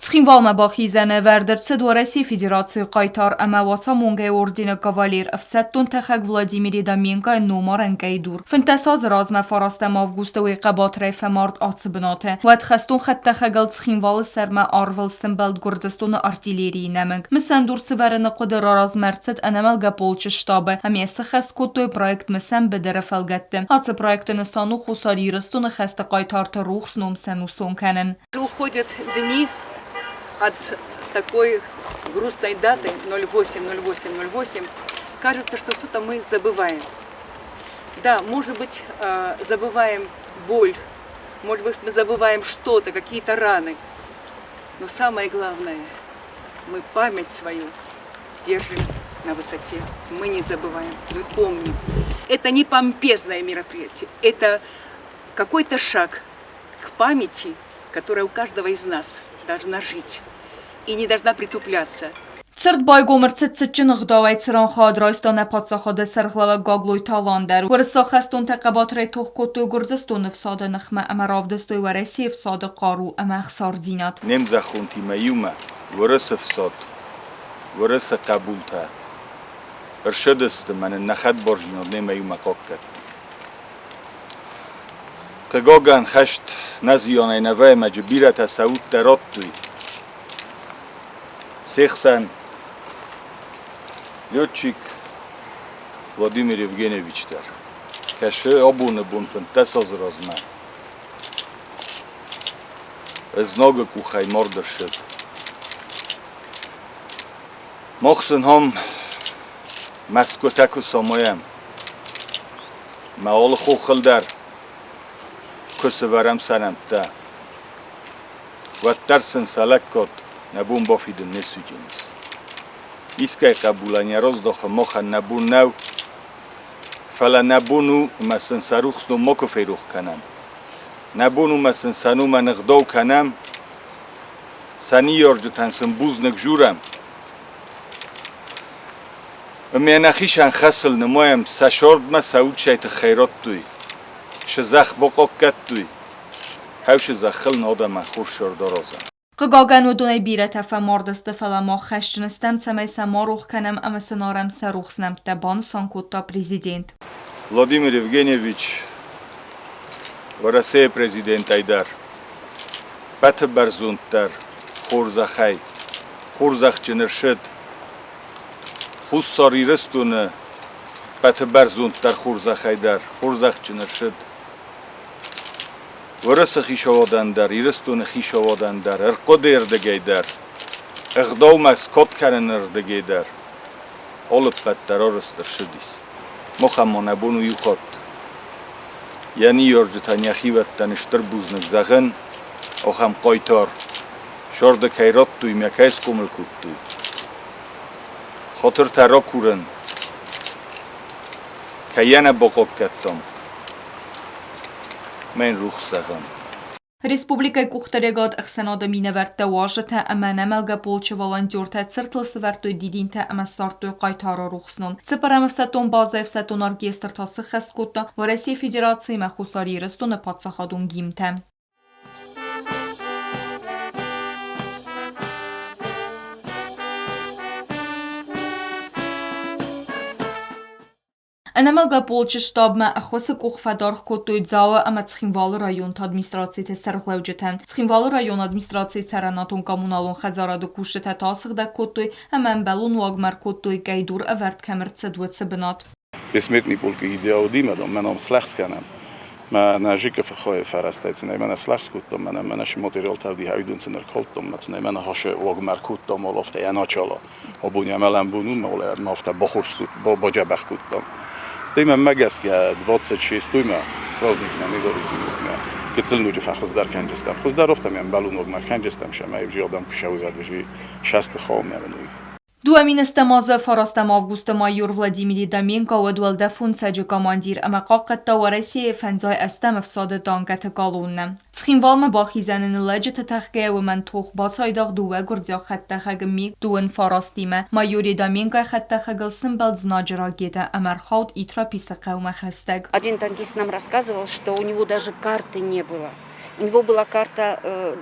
Цхинвалма бахизане вердерце до России Федерации Кайтар амаваса мунге ордена кавалер всеттун тахак Владимири Доменко номаренкей дур. Фентесаз разме фарастем августовый قبات ريفمارد آتسبناته و اتخستون خط تخگل تخینوال سرما آرول سنبلد گردستون ارتیلیری نمنگ. مثلا دور سورن قدر راز مرسد انمال گپولچ شتابه همی استخست کتوی پرویکت مثلا بدر فلگته. هات پرویکت نسانو خساری رستون خست قایتار تروخس نوم سنوسون کنن. Уходят дни от такой грустной даты 08-08-08. Кажется, что что-то мы забываем. Да, может быть, забываем боль, может быть, мы забываем что-то, какие-то раны. Но самое главное, мы память свою держим на высоте. Мы не забываем, мы помним. Это не помпезное мероприятие, это какой-то шаг к памяти, которая у каждого из нас должна жить и не должна притупляться. Церт байгомер цитчен غداوی تران خاد رایستان پادسا خاد سرخلو گاگلوی تالاندر ورسا خستون تقبات ری توخ کتو گرزستون افساد نخمه اما رافدستوی ورسی افساد قارو اما اخسار زینات نمزا خونتی میومه ورس افساد ورس قبول تا ارشدست من نخد بارجیناد نمیومه قاق کرد قگاگن خشت نزیانه نوه مجبیرت سعود درات توی سیخسن Летчик Владимир Евгеньевич der. Кеше обуне бун фантасоз разма. Ez много кухай мордершет. Мохсен хам مسکوتک و سامایم. معال خوخل در کسورم سرم تا. و ترسن سلک کد نبون بافیدن نسو جنس. ایسکای قبولانی راز داخل مخ نبون نو فلا نبونو مسن سروخ نو مکو فیروخ کنم نبونو مسن سنو من اغداو کنم سنی یارجو تنسن بوز نگجورم امینخیشن خسل نمایم سشارد ما سعود شیط خیرات توی شزخ باقا کت توی هوش زخل ناده من خور شاردارازم قگاگن و دونای بیره تفا ماردسته فلا ما خشتنستم تمای سما روخ کنم اما سنارم سروخسنم تبان سانکوتا پریزیدنت Владимир Евгеньевич و رسه پریزیدنت ایدر بط برزوندتر خورزخی خورزخ جنرشد خوز ساری رستونه بط برزوندتر خورزخی در خورزخ جنرشد ورس خیش آوادن در ایرستون خیش آوادن در ارقاد اردگی در اقدام اسکات کرن اردگی در آلت بدتر آرستر شدیست مخما نبونو یو خود یعنی یارجتن یخی و تنشتر بوزنک زغن آخم قایتار شارد کیرات توی مکیس کمل کود توی خاطر ترا کورن که یعنی باقاب کتم من روخ زغن Республикай кухтарегат ахсенада миневерте важете ама немелга полче волонтерте циртлсы вертой дидинте ама сартой кайтара рухснун. Цепарам всетон база всетон оркестр тасы хескота в России Федерации махусари рестон пацахадун гимте. Анамалга полче штабма ахосы кухфадар котуй дзава ама Цхинвал район администрации сарглавжетен. Цхинвал район администрации саранатон коммуналон хазараду кушета тасыгда котуй ама балун вагмар котуй гайдур аверт камерце дуцебнат. Бессмертный полки идеал димадом, меном слахсканам. من نجیک فخای فرستایت نه من اسلحه کودم من نش ماتریال تبدی هایدون سنر کالتم من هاش واق مرکوت دام ولافته یا ناچالا آبونی عملم بونون مال نافته بخورس کود با جبخ کودم استیم مگس که 26 تویما راز میکنم نیزاری میکنم که تل نوچه فخوز در کنجستم خوز در رفتم یعنی بالون واق مرکنجستم شما یه جیادم کشاوی ورد بجی 60 خام نمی‌نوی Дуамин استمازه فراستم августа майор Владимири Доменко و دولده فونسج командир اما قاقتا و رسی فنزای استم افساد دانگت گالونه. تخینوالم باخیزنن لجت تخگه و من توخ باسایداغ دوه گرزیا خط خگ میگ دون فراستیمه. майоری Доменко خط خگل سنبل знаджера геда امرخاود ایترا پیس قوم خستگ. Один танкист нам рассказывал, что у него даже карты не было. У него была карта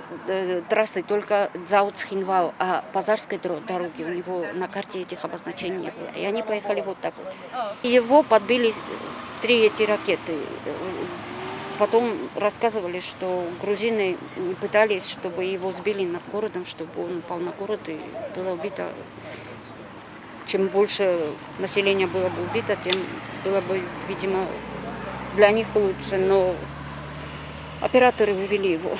трассы только Дзауц-Хинвал, а Пазарской дороги у него на карте этих обозначений не было. И они поехали вот так вот. И его подбили 3 эти ракеты. Потом рассказывали, что грузины пытались, чтобы его сбили над городом, чтобы он упал на город и было убито. Чем больше населения было бы убито, тем было бы, видимо, для них лучше. Но операторы вывели его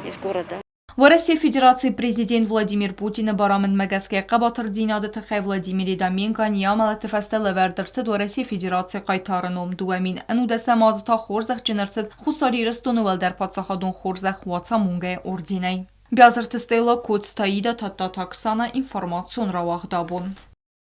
из города. В России Федерации президент Վլադիմիր Պուտինը բարամն մեգասկե կաբաթր դինադը թխե Վլադիմիրի դամինկան յամալը տվստել է վերդրցդ Россия Федерации կայթարնում դուեմին ընուդեսը մազութա խորզախ ճնրցդ խուսարի ռստունուվել դեր պատսախադուն խորզախ վացամունգ է օրդինեի Բյազրտստելը կոց տայիդը թատտաթաքսանը ինформацион равах дабон.